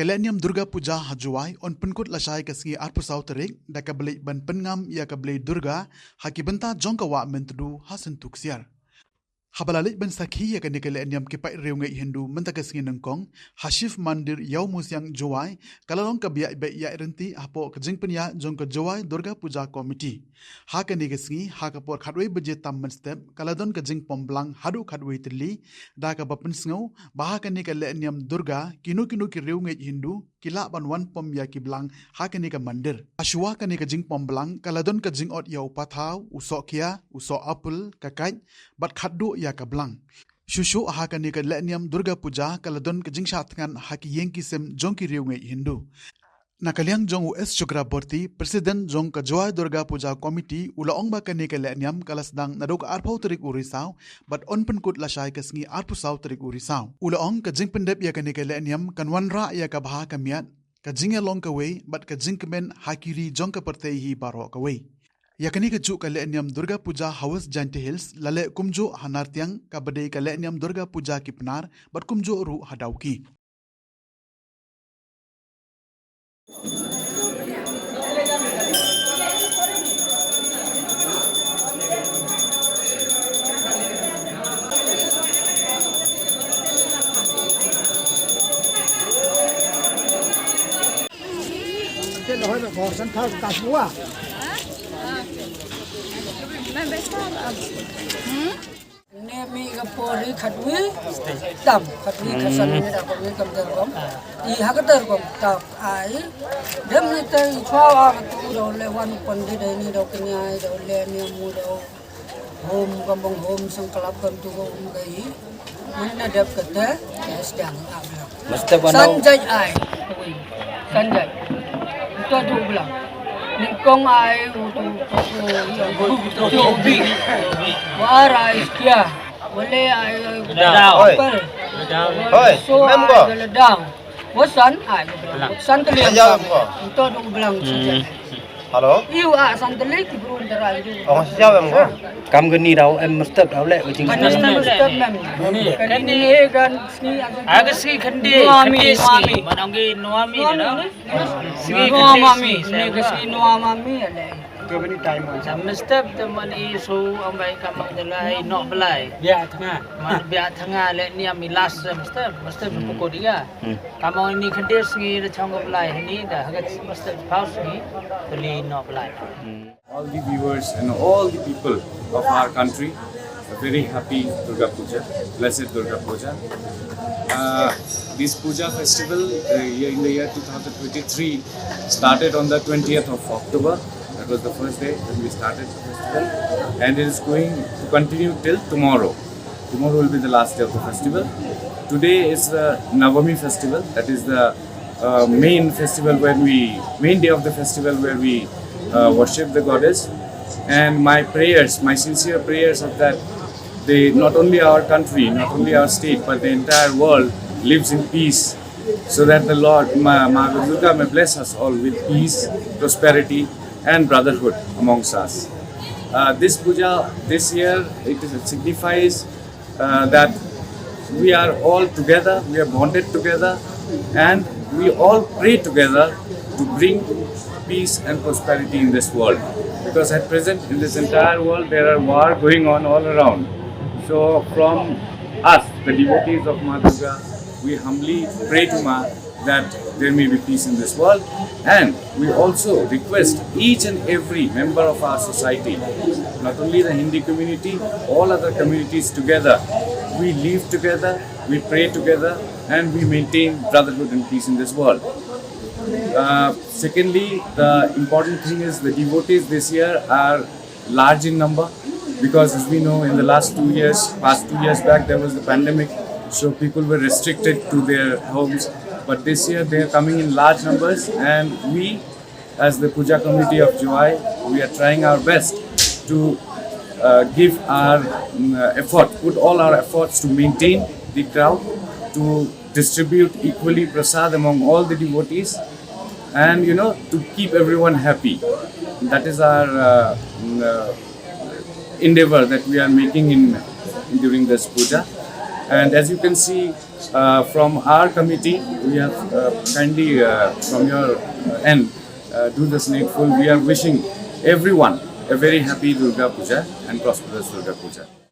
Lehñiam Durga Puja ha Jowai on Pynkut Lashai ka Sngi arpusau Tarik da ka beli ban pengam ia ka beli Durga ha ki benta jongka wa mentudu ha sentuk siar. Habalalik ban sakhi ya ka nika Lehñiam ki pai reungai Hindu menta ka Sngi nengkong hashif mandir yau musyang Jowai kalalong ka biya iba iya irenti hapo ka jingpenya jong ka Jowai Durga Puja Committee. Ha ka nika Sngi ha ka por khadwei beje tamman step kaladon ka jing pomblang hadu khadwei tili da ka bapen sngo baha ka nika Lehñiam Durga kinu ki reungai Hindu kila ban wan pom ya ki blang ha ka nika mandir. Ashwa ka nika jing pomblang kaladon ka jing ot yau pathau usok kia usok apul kakait bat khaddu ya ka blang. Shushu ha ka nika Lehñiam Durga Puja kaladon ka jing shatngan ha ki yengki sem jong ki reungai Hindu. Nakaliang jong US Chakraborty Presiden jong ka Jowai Durga Puja Committee ulaong ba ka nika Lehñiam kalasdang nadok arpau tarik urisaw but on Pynkut Lashai ka Sngi arpusaw tarik urisaw. Ulaong ka jing pendep ya ka nika Lehñiam kan wanra ya ka baha ka miat ka jing long ka way but ka jing kemen hakiri jong ka partei hi baro ka way. Yakani ka juk ka Lehñiam Durga Puja House Janti Hills lale kumjo hanartiang ka badai ka Lehñiam Durga Puja ki penar bat kumjo ru hadauki. Thế nói là có sẵn thao cả phú à? Men betal Nemi ka pori khatwi tam khatwi khasan ni da ko kam der kom I hakatar kom ta ai dem ni tai chwa tu do le wan pandi dai ni do knya ai do le ni mu do hom kam bong hom sang kalap kam tu ko gai mana dap kata sedang abla Mesti sanjay ai sanjay tu tu bla Nikong ay utu ubi wara iskia wale ay so ay ladang wasan ay san tali ito dong bilang Hello. Iu san tali kibrun darai Ông sao em có? Cầm cái ni đâu em mesti đâu lẹ cái chính kan ni kan sni Aga sgi khandi sgi manongi nuami na sgi nuamami ni sni nuamami ale cái bên time mà samstep teman isu ambai kamang dalai no belai ya tengah man bia thanga Lehñiam milas mesti pukul dia kamang ini khandi sgi da chong belai ni da hagat mesti paus sgi beli no belai. All the viewers and all the people of our country a very happy Durga Puja, blessed Durga Puja. This Puja festival in the year 2023 started on the 20th of October. That was the first day when we started the festival, and it is going to continue till tomorrow. Tomorrow will be the last day of the festival. Today is the Navami festival. That is the main day of the festival where we worship the goddess. And my sincere prayers of that not only our country, not only our state, but the entire world lives in peace, so that the Lord, Mawphor Durga, may bless us all with peace, prosperity, and brotherhood amongst us. This puja this year it signifies that we are all together, we are bonded together, and we all pray together to bring peace and prosperity in this world. Because at present in this entire world there are wars going on all around. So from us, the devotees of Ma Durga, we humbly pray to Ma that there may be peace in this world, and we also request each and every member of our society, not only the Hindi community, all other communities together, we live together, we pray together, and we maintain brotherhood and peace in this world. Secondly, the important thing is the devotees this year are large in number, because as we know in the past 2 years back there was the pandemic, so people were restricted to their homes. But this year they are coming in large numbers, and we as the Puja Committee of Jowai, we are trying our best to give our put all our efforts to maintain the crowd, to distribute equally prasad among all the devotees, and to keep everyone happy. That is our endeavor that we are making during this puja. And as you can see from our committee, we have kindly from your end do the snakeful. We are wishing everyone a very happy Durga Puja and prosperous Durga Puja.